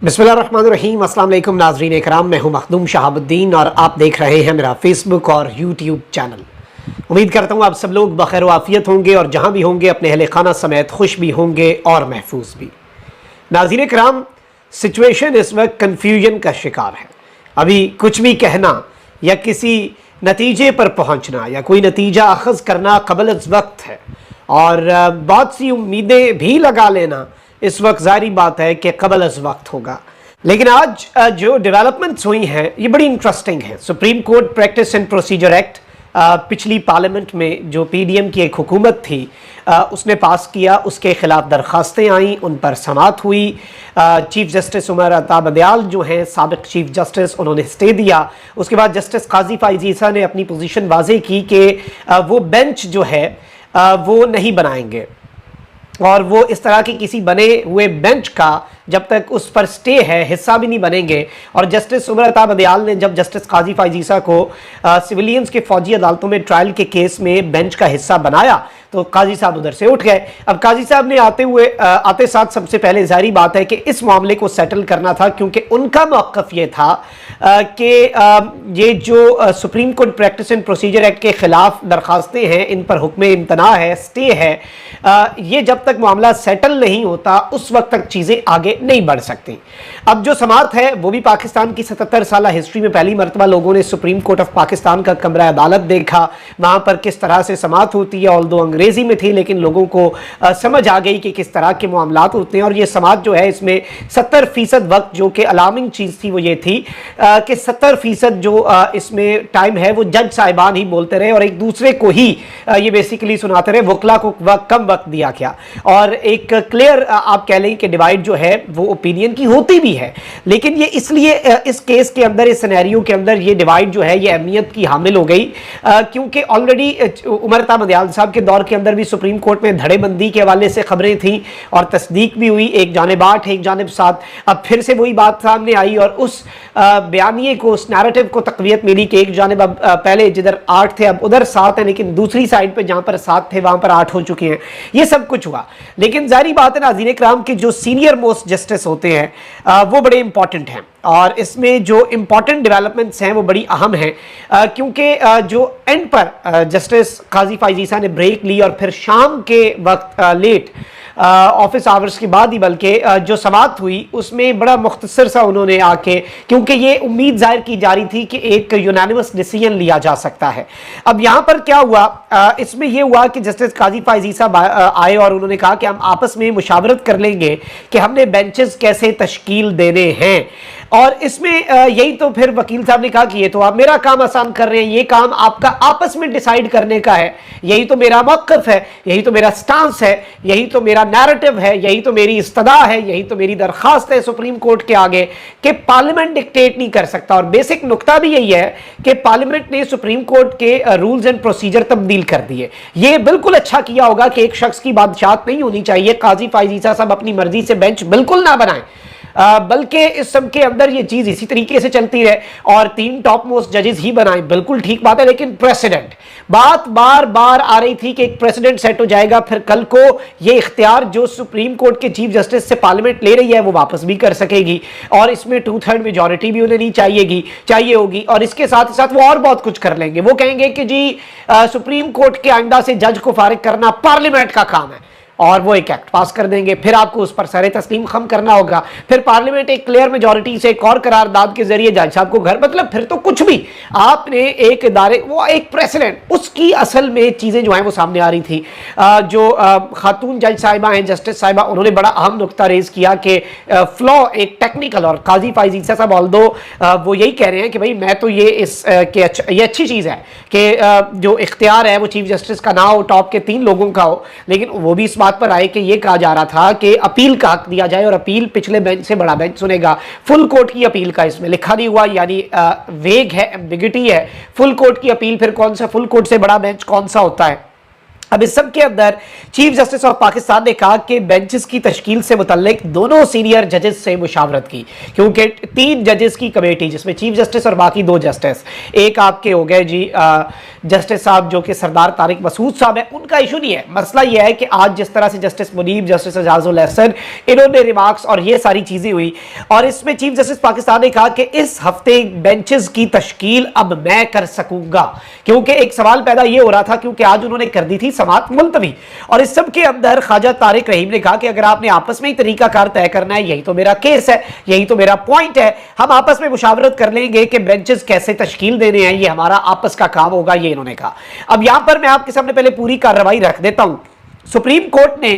बिस्मिल्लाहिर्रहमानिर्रहीम। अस्सलाम वालेकुम नाज़रीन इकराम, मैं हूं मखदूम शहाबुद्दीन और आप देख रहे हैं मेरा फेसबुक और यूट्यूब चैनल। उम्मीद करता हूं आप सब लोग बखैर वाफियत होंगे और जहां भी होंगे अपने अहले खाना समेत खुश भी होंगे और महफूज भी। नाज़रीन इकराम, सिचुएशन इस वक्त कन्फ्यूजन का शिकार है। अभी कुछ भी कहना या किसी नतीजे पर पहुँचना या कोई नतीजा अखज़ करना कबल अज़ वक्त है और बहुत सी उम्मीदें भी लगा लेना इस वक्त ज़ाहिर बात है कि कबल अज़ वक्त होगा। लेकिन आज जो डेवलपमेंट्स हुई हैं ये बड़ी इंटरेस्टिंग है। Supreme court practice and procedure act पिछली पार्लियामेंट में जो पीडीएम की एक हुकूमत थी उसने पास किया, उसके खिलाफ दरखास्तें आईं, उन पर समाअत हुई। चीफ जस्टिस उमर अता बंदियाल जो हैं साबिक चीफ जस्टिस, उन्होंने स्टे दिया। उसके बाद जस्टिस काजी फैज़ ईसा ने अपनी पोजीशन वाज़ेह की कि वो बेंच जो है वो नहीं बनाएंगे और वो इस तरह की किसी बने हुए बेंच का जब तक उस पर स्टे है हिस्सा भी नहीं बनेंगे। और जस्टिस उमर अता बंदियाल ने जब जस्टिस काजी फैज़ ईसा को सिविलियंस के फौजी अदालतों में ट्रायल के केस में बेंच का हिस्सा बनाया तो काजी साहब उधर से उठ गए। अब काजी साहब ने आते साथ सबसे पहले जारी बात है कि इस मामले को सेटल करना था, क्योंकि उनका मौक़िफ़ ये था कि ये जो supreme court practice and procedure act के खिलाफ दरखास्तें हैं, इन पर हुक्म इम्तना है, स्टे है, ये जब तक मामला सेटल नहीं होता उस वक्त तक चीज़ें आगे नहीं बढ़ सकती। अब जो समाअत है वो भी पाकिस्तान की 77 साल हिस्ट्री में पहली मरतबा लोगों ने सुप्रीम कोर्ट ऑफ पाकिस्तान का कमरा अदालत देखा, वहाँ पर किस तरह से समाअत होती है। ऑल्दो अंग्रेज़ी में थी लेकिन लोगों को समझ आ गई कि किस तरह के मामलात होते हैं। और ये समाअत जो है इसमें 70% वक्त, जो कि अलार्मिंग चीज़ थी, वो ये थी कि 70% जो इसमें टाइम है वो जज साहिबान ही बोलते रहे और एक दूसरे को ही ये बेसिकली सुनाते रहे। वकला को कम वक्त दिया गया और एक क्लियर आप कह लें कि डिवाइड जो है वो ओपिनियन की होती भी है। लेकिन ये इसलिए इस केस के अंदर, इस सिनेरियो के अंदर ये डिवाइड जो है ये अहमियत की हामिल हो गई क्योंकि ऑलरेडी उमर अता बंदियाल साहब के दौर के अंदर भी सुप्रीम कोर्ट में धड़ेबंदी के हवाले से खबरें थी और तस्दीक भी हुई, एक जानिब 8 एक जानिब 7। अब फिर से वही बात सामने आई और उस बयानिए को, उस नैरेटिव को तक़वियत मिली कि एक जानिब अब पहले जिधर 8 थे अब उधर 7 है, लेकिन दूसरी साइड पर जहाँ पर 7 थे वहाँ पर 8 हो चुके हैं। ये सब कुछ हुआ। लेकिन जारी बात है नाज़रीन इकराम के जो सीनियर मोस्ट जस्टिस होते हैं वो बड़े इंपॉर्टेंट हैं और इसमें जो इंपॉर्टेंट डेवलपमेंट्स हैं वो बड़ी अहम हैं क्योंकि जो एंड पर जस्टिस काजी फैज़ ईसा ने ब्रेक ली और फिर शाम के वक्त लेट ऑफिस आवर्स के बाद ही बल्कि जो समाअत हुई उसमें बड़ा मुख्तसर सा उन्होंने आके, क्योंकि ये उम्मीद जाहिर की जा रही थी कि एक यूनानिमस डिसीजन लिया जा सकता है। अब यहाँ पर क्या हुआ, इसमें यह हुआ कि जस्टिस काजी फैज़ ईसा आए और उन्होंने कहा कि हम आपस में मुशावरत कर लेंगे कि हमने बेंचेस कैसे तश्कील देने हैं। और इसमें यही तो फिर वकील साहब ने कहा कि ये तो आप मेरा काम आसान कर रहे हैं, ये काम आपका आपस में डिसाइड करने का है, यही तो मेरा मौक़िफ़ है, यही तो मेरा स्टांस है, यही तो मेरा नैरेटिव है, यही तो मेरी इस्तदा है, यही तो मेरी दरख्वास्त है सुप्रीम कोर्ट के आगे कि पार्लियामेंट डिक्टेट नहीं कर सकता। और बेसिक नुकता भी यही है कि पार्लियामेंट ने सुप्रीम कोर्ट के रूल्स एंड प्रोसीजर तब्दील कर दिए। ये बिल्कुल अच्छा किया होगा कि एक शख्स की बादशाहत नहीं होनी चाहिए। काजी फैज़ ईसा साहब अपनी मर्जी से बेंच बिल्कुल ना बनाएं, बल्कि इस सब के अंदर ये चीज इसी तरीके से चलती रहे और 3 टॉप मोस्ट जजेस ही बनाए, बिल्कुल ठीक बात है। लेकिन प्रेसिडेंट, बात बार बार आ रही थी कि एक प्रेसिडेंट सेट हो जाएगा, फिर कल को ये इख्तियार जो सुप्रीम कोर्ट के चीफ जस्टिस से पार्लियामेंट ले रही है वो वापस भी कर सकेगी और इसमें 2/3 मेजॉरिटी भी उन्हें नहीं चाहिए होगी। और इसके साथ ही साथ वो और बहुत कुछ कर लेंगे। वो कहेंगे कि जी सुप्रीम कोर्ट के आइंदा से जज को फारिग करना पार्लियामेंट का काम है और वो एक एक्ट पास कर देंगे, फिर आपको उस पर सरे तस्लीम खम करना होगा, फिर पार्लियामेंट एक क्लियर मेजॉरिटी से एक और करारदाद के जरिए जज साहब को घर, मतलब फिर तो कुछ भी आपने एक इदारे, वो एक प्रेसिडेंट, उसकी असल में चीज़ें जो हैं वो सामने आ रही थी। जो खातून जज साहिबा हैं, जस्टिस साहिबा, उन्होंने बड़ा अहम नुकता रेज किया कि फ्लॉ एक टेक्निकल, और काजी फैज़ ईसा साहब ऑल्दो वो यही कह रहे हैं कि भाई मैं तो ये ये अच्छी चीज़ है कि जो इख्तियार है वो चीफ जस्टिस का ना हो, टॉप के 3 लोगों का हो, लेकिन वो भी इस बात पर आए कि ये कहा जा रहा था कि अपील का हक दिया जाए और अपील पिछले बेंच से बड़ा बेंच सुनेगा। फुल कोर्ट की अपील का इसमें लिखा नहीं हुआ, यानी वेग है, एम्बिगिटी है। फुल कोर्ट की अपील फिर कौन सा, फुल कोर्ट से बड़ा बेंच कौन सा होता है, अब इस सब के अंदर चीफ जस्टिस ऑफ पाकिस्तान ने कहा कि बेंचेस की तश्कील से मुतल्लिक दोनों सीनियर जजेस से मुशावरत की, क्योंकि 3 जजेस की कमेटी जिसमें चीफ जस्टिस और बाकी 2 जस्टिस, एक आपके हो गए जी जस्टिस साहब जो कि सरदार तारिक मसूद साहब है, उनका इशू नहीं है। मसला यह है कि आज जिस तरह से जस्टिस मुनीब, जस्टिस एजाजुल एहसन, इन्होंने रिमार्क्स और ये सारी चीजें हुई, और इसमें चीफ जस्टिस पाकिस्तान ने कहा कि इस हफ्ते बेंचेस की तश्कील अब मैं कर सकूंगा, क्योंकि एक सवाल पैदा ये हो रहा था क्योंकि आज उन्होंने कर दी थी समाअत मुलतवी। और इस सब के अंदर ख्वाजा तारिक रहीम ने कहा कि अगर आपने आपस में ही तरीकाकार तय करना है, यही तो मेरा केस है, यही तो मेरा पॉइंट है, हम आपस में मुशावरत कर लेंगे कि बेंचेस कैसे तश्कील देने हैं, ये हमारा आपस का काम होगा, ये इन्होंने कहा। अब यहां पर मैं आपके सामने पहले पूरी कार्रवाई रख देता हूं। सुप्रीम कोर्ट ने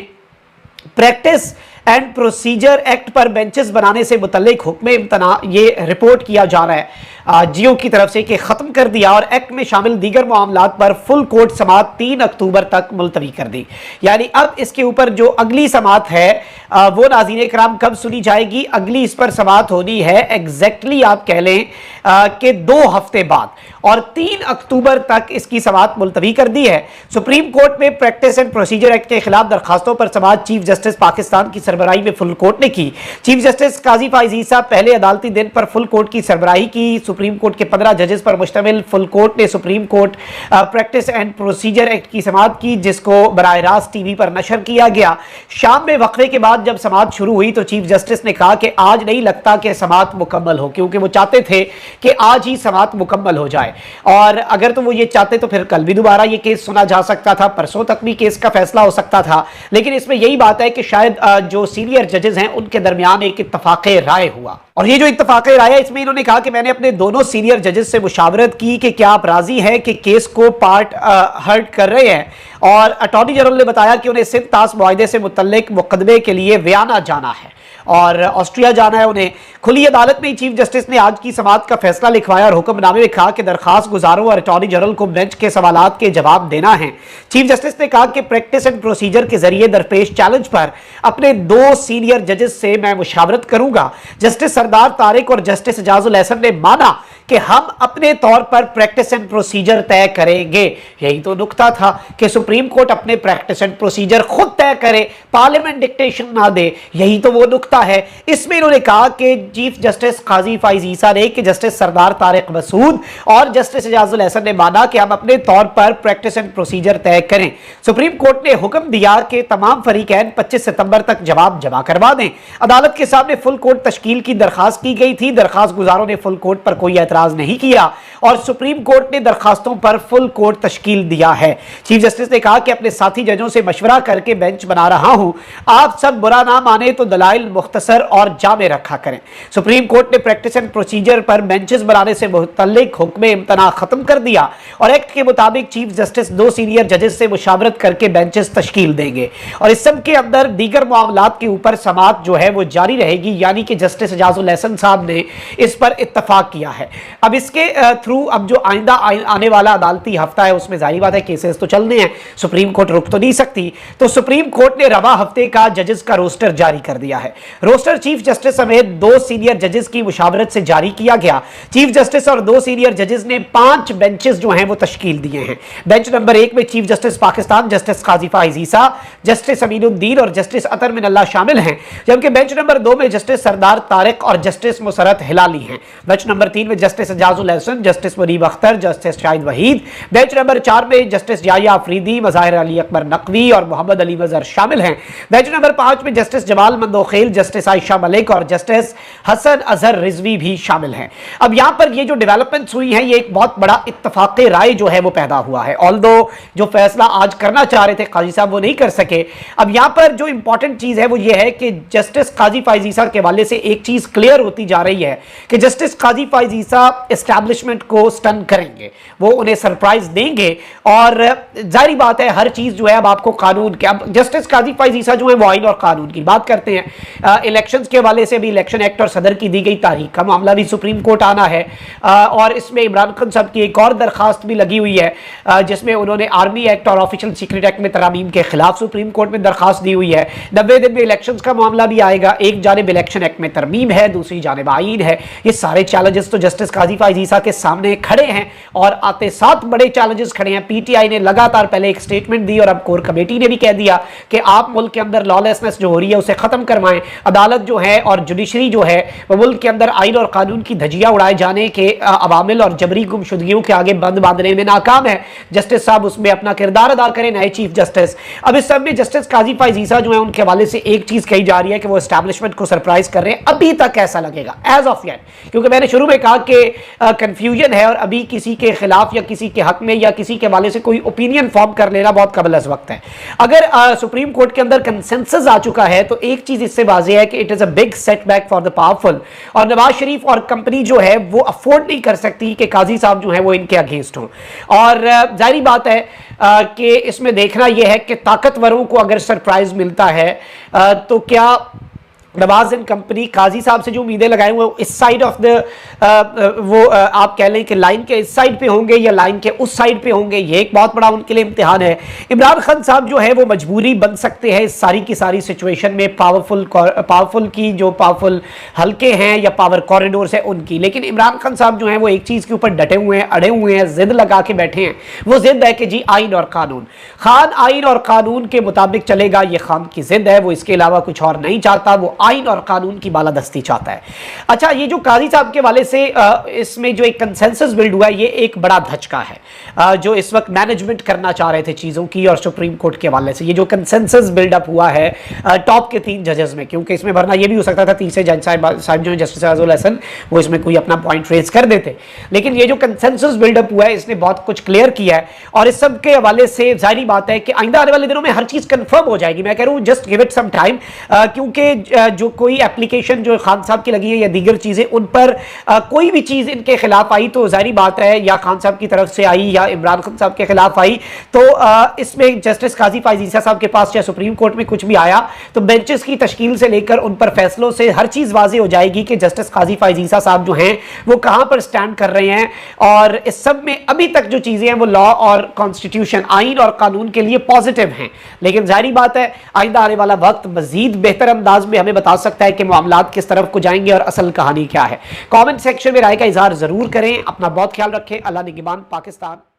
प्रैक्टिस एंड प्रोसीजर एक्ट पर बेंचेस बनाने से मुतल्लिक हुक्म इम्तना ये रिपोर्ट किया जा रहा है जियो की तरफ से कि खत्म कर दिया, और एक्ट में शामिल दीगर मामलात पर फुल कोर्ट समाअत 3 अक्टूबर तक मुलतवी कर दी। यानी अब इसके ऊपर जो अगली समाअत है वो नाज़रीन कराम कब सुनी जाएगी? अगली इस पर समाअत होनी है एग्जैक्टली आप कह लें कि 2 हफ्ते बाद, और 3 अक्टूबर तक इसकी समाअत मुलतवी कर दी है। सुप्रीम कोर्ट में प्रैक्टिस एंड प्रोसीजर एक्ट के खिलाफ दरखास्तों पर समाअत चीफ जस्टिस पाकिस्तान की सरबराही में फुल कोर्ट ने की। चीफ जस्टिस काजी फाइज ईसा पहले अदालती दिन पर फुल कोर्ट की सरबराही की। सुप्रीम कोर्ट के 15 जजेस पर मुश्तमिल फुल कोर्ट ने supreme court practice and procedure act की समाअत की, जिसको बराह रास्त टीवी पर नशर किया गया। शाम में वक्फे के बाद जब समाअत शुरू हुई तो चीफ जस्टिस ने कहा कि आज नहीं लगता कि समाअत मुकम्मल हो, क्योंकि वो चाहते थे कि आज ही समाअत मुकम्मल हो जाए, और अगर तो वो ये चाहते तो फिर कल भी दोबारा ये केस सुना जा सकता था, परसों तक भी केस का फैसला हो सकता था। लेकिन इसमें यही बात है कि शायद जो सीनियर जजेस हैं उनके दरमियान एक इत्तफाक़े राय हुआ, और ये जो इत्तफाक़े राय है इसमें इन्होंने कहा कि मैंने अपने दोनों सीनियर जजेस से मुशावरत की कि क्या आप राजी हैं कि केस को पार्ट हर्ट कर रहे हैं, और अटॉर्नी जनरल ने बताया कि उन्हें सिंध ताश मुआहदे से मुतल्लिक मुकदमे के लिए वियना जाना है और ऑस्ट्रिया जाना है उन्हें। खुली अदालत में चीफ जस्टिस ने आज की समाअत का फैसला लिखवाया और हुक्मनामे में कहा कि दरखास्त गुजारों और अटॉर्नी जनरल को बेंच के सवालात के जवाब देना है। चीफ जस्टिस ने कहा कि प्रैक्टिस एंड प्रोसीजर के जरिए दरपेश चैलेंज पर अपने 2 सीनियर जजेस से मैं मुशावरत करूंगा। जस्टिस सरदार तारिक और जस्टिस एजाजुल एहसन ने माना कि हम अपने तौर पर प्रैक्टिस एंड प्रोसीजर तय करेंगे। यही तो नुकता था कि सुप्रीम कोर्ट अपने प्रैक्टिस एंड प्रोसीजर खुद तय करे, पार्लियामेंट डिक्टेशन ना दे, यही तो वो नुकता है। इसमें इन्होंने कहा कि चीफ जस्टिस काजी फाइज ईसा ने कि जस्टिस सरदार तारिक मसूद और जस्टिस एजाजुल एहसन ने माना कि हम अपने तौर पर प्रैक्टिस एंड प्रोसीजर तय करें। सुप्रीम कोर्ट ने हुक्म दिया कि तमाम फरीकैन 25 सितंबर तक जवाब जमा करवा दें। अदालत के सामने फुल कोर्ट तश्कील की दरखास्त की गई थी। दरखास्त गुजारों ने फुल कोर्ट पर कोई एतराज नहीं किया और सुप्रीम कोर्ट ने दरखास्तों पर फुल कोर्ट तश्कील दिया है। चीफ जस्टिस ने कहा कि अपने साथी जजों से मशवरा करके बेंच बना रहा हूं, आप सब बुरा ना माने तो दलाइल मुख्तसर और जामे रखा करें। सुप्रीम कोर्ट ने प्रैक्टिस एंड प्रोसीजर पर बेंचेस बनाने से मुतल्लिक हुक्म इम्तना खत्म कर दिया और एक्ट के मुताबिक चीफ जस्टिस 2 सीनियर जजेस से मुशावरत करके बेंचेस तश्कील देंगे और इस सब के अंदर दीगर मामलात के ऊपर समाअत जो है वो जारी रहेगी। यानी कि जस्टिस एजाजुल एहसन साहब ने इस पर इत्तफाक किया है। अब इसके थ्रू अब जो आइंदा आने वाला अदालती हफ्ता है उसमें जाहिर बात है केसेस तो चलने हैं, सुप्रीम कोर्ट रुक तो नहीं सकती। तो सुप्रीम कोर्ट ने रवा हफ्ते का जजेस का रोस्टर जारी कर दिया है। रोस्टर चीफ जस्टिस समेत 2 सीनियर जजेस की मुशावरत से जारी किया गया। चीफ जस्टिस और 2 सीनियर जजेस ने 5 बेंचेस जो हैं वो तश्कील दिए हैं। बेंच नंबर 1 में चीफ जस्टिस पाकिस्तान जस्टिस काजी फाइज ईसा, जस्टिस अमीनुद्दीन और जस्टिस अतर मिनल्ला शामिल हैं, जबकि बेंच नंबर 2 में जस्टिस सरदार तारिक और जस्टिस मुसरत हिलाली हैं। बेंच नंबर 3 में justice Ijazul Ahsan, justice Munib Akhtar, justice Shahid Waheed. Bench number 4 में जस्टिस याया अफरीदी, मज़ाहिर अली अकबर नकवी और मोहम्मद अली मजहर शामिल हैं। बेंच नंबर 5 में जस्टिस जमाल मंदोखेल, जस्टिस आयशा मलिक और जस्टिस हसन अजहर रिजवी भी शामिल हैं। अब यहां पर ये जो डेवलपमेंट्स हुई हैं ये एक बहुत बड़ा इत्तफाक़े राय जो है वो पैदा हुआ है। ऑल्दो जो फैसला आज करना चाह रहे थे काजी साहब वो नहीं कर सके। अब यहां पर जो इंपॉर्टेंट चीज है वो ये है कि जस्टिस काजी फाइज ईसा के हवाले से एक चीज क्लियर होती जा रही है कि जस्टिस काजी फाइज ईसा एस्टैब्लिशमेंट को स्टन करेंगे, वो उन्हें सरप्राइज देंगे और जाहिर बात है हर चीज जो है अब आपको कानून के, अब जस्टिस काजी फाइज ईसा जो है वो आइन और कानून की बात करते हैं। इलेक्शंस के हवाले से भी इलेक्शन एक्ट और सदर की दी गई तारीख का मामला भी सुप्रीम कोर्ट आना है और इसमें इमरान खान साहब की एक और दरखास्त भी लगी हुई है जिसमें उन्होंने आर्मी एक्ट और ऑफिशियल सीक्रेट एक्ट में तरामीम के खिलाफ सुप्रीम कोर्ट में दरखास्त दी हुई है। 90 दिन में इलेक्शंस का मामला भी आएगा। एक जानिब इलेक्शन एक्ट में तरमीम है, दूसरी जानिब आइन है। ये सारे चैलेंजेस तो जस्टिस काजी फाइज ईसा के सामने खड़े हैं और आते साथ बड़े चैलेंजेस खड़े हैं। पीटीआई ने लगातार पहले एक स्टेटमेंट दी और अब कोर कमेटी ने भी कह दिया कि आप मुल्क के अंदर लॉलेसनेस जो हो रही है उसे खत्म करवाएं। अदालत जो है और जुडिशरी जो है वो मुल्क के अंदर आइन और कानून की धज्जियां उड़ाए जाने के अवामिल और जबरी गुमशुदगियों के आगे बंद बांधने में नाकाम है। जस्टिस साहब उसमें अपना किरदार अदा करें, नए चीफ जस्टिस। अब इस सब में जस्टिस काजी फाइज ईसा जो है उनके हवाले से एक चीज कही जा रही है कि वो एस्टैब्लिशमेंट को सरप्राइज कर रहे हैं। अभी तक ऐसा लगेगा एज ऑफ येट, क्योंकि मैंने शुरू में कहा कि कंफ्यूजन है और अभी किसी के खिलाफ या किसी के हक में या किसी के हवाले से कोई ओपिनियन फॉर्म कर लेना बहुत कबल अज़ वक्त है। अगर सुप्रीम कोर्ट के अंदर कंसेंसस आ चुका है तो एक चीज इससे वाज़ेह है कि it is a big setback for the powerful, और नवाज शरीफ और कंपनी जो है वो अफोर्ड नहीं कर सकती कि काजी साहब जो है वो इनके अगेंस्ट हों। और जाहिर बात है कि इसमें देखना यह है कि ताकतवरों को अगर सरप्राइज मिलता है तो क्या नवाज एंड कंपनी काजी साहब से जो उम्मीदें लगाए हुए इस साइड ऑफ द आप कह लें कि लाइन के इस साइड पे होंगे या लाइन के उस साइड पे होंगे, ये एक बहुत बड़ा उनके लिए इम्तिहान है। इमरान खान साहब जो है वो मजबूरी बन सकते हैं इस सारी की सारी सिचुएशन में, पावरफुल की जो पावरफुल हल्के हैं या पावर कॉरिडोर्स है उनकी। लेकिन इमरान खान साहब जो है वो एक चीज़ के ऊपर डटे हुए हैं, अड़े हुए हैं, जिद लगा के बैठे हैं। वो जिद है कि जी आइन और कानून, खान आइन और कानून के मुताबिक चलेगा, ये खान की जिद है, वो इसके अलावा कुछ और नहीं चाहता, वो आइन और कानून की बालादस्ती चाहता है। अच्छा, ये जो काजी साहब के वाले से इसमें जो एक कंसेंसस बिल्ड हुआ है ये एक बड़ा धचका है जो इस वक्त मैनेजमेंट करना चाह रहे थे चीज़ों की, और सुप्रीम कोर्ट के हवाले से ये जो कंसेंसस बिल्डअप हुआ है टॉप के 3 जजेस में, क्योंकि इसमें वरना ये भी हो सकता था तीसरे जज साहब जो जस्टिस अज़ुल हसन वो इसमें कोई अपना पॉइंट रेज कर देते, लेकिन ये जो कंसेंसस बिल्डअप हुआ है इसने बहुत कुछ क्लियर किया है। और इस सब के हवाले से जाहिर बात है कि आइंदा आने वाले दिनों में हर चीज़ कंफर्म हो जाएगी। मैं कह रहा हूँ just give it some time, क्योंकि जो कोई एप्लीकेशन जो खान साहब की लगी है या दीगर चीजें उन पर कोई भी चीज इनके खिलाफ आई तो जाहिर बात है या खान साहब की तरफ से आई या इमरान खान साहब के खिलाफ आई तो इसमें जस्टिस काजी फाइज ईसा साहब के पास या सुप्रीम कोर्ट में कुछ भी आया तो बेंचेस की तश्कील से लेकर उन पर फैसलों से हर चीज वाज़ेह हो जाएगी कि जस्टिस काजी फाइज ईसा साहब जो हैं वो कहां पर स्टैंड कर रहे हैं। और इस सब में अभी तक जो चीजें हैं वो लॉ और कॉन्स्टिट्यूशन, आइन और कानून के लिए पॉजिटिव हैं, लेकिन जाहिर बात है आइंदा आने वाला वक्त मजीद बेहतर अंदाज में हमें बता सकता है कि मामलात किस तरफ को जाएंगे और असल कहानी क्या है। कमेंट सेक्शन में राय का इजहार जरूर करें। अपना बहुत ख्याल रखें। अल्लाह निगहबान। पाकिस्तान।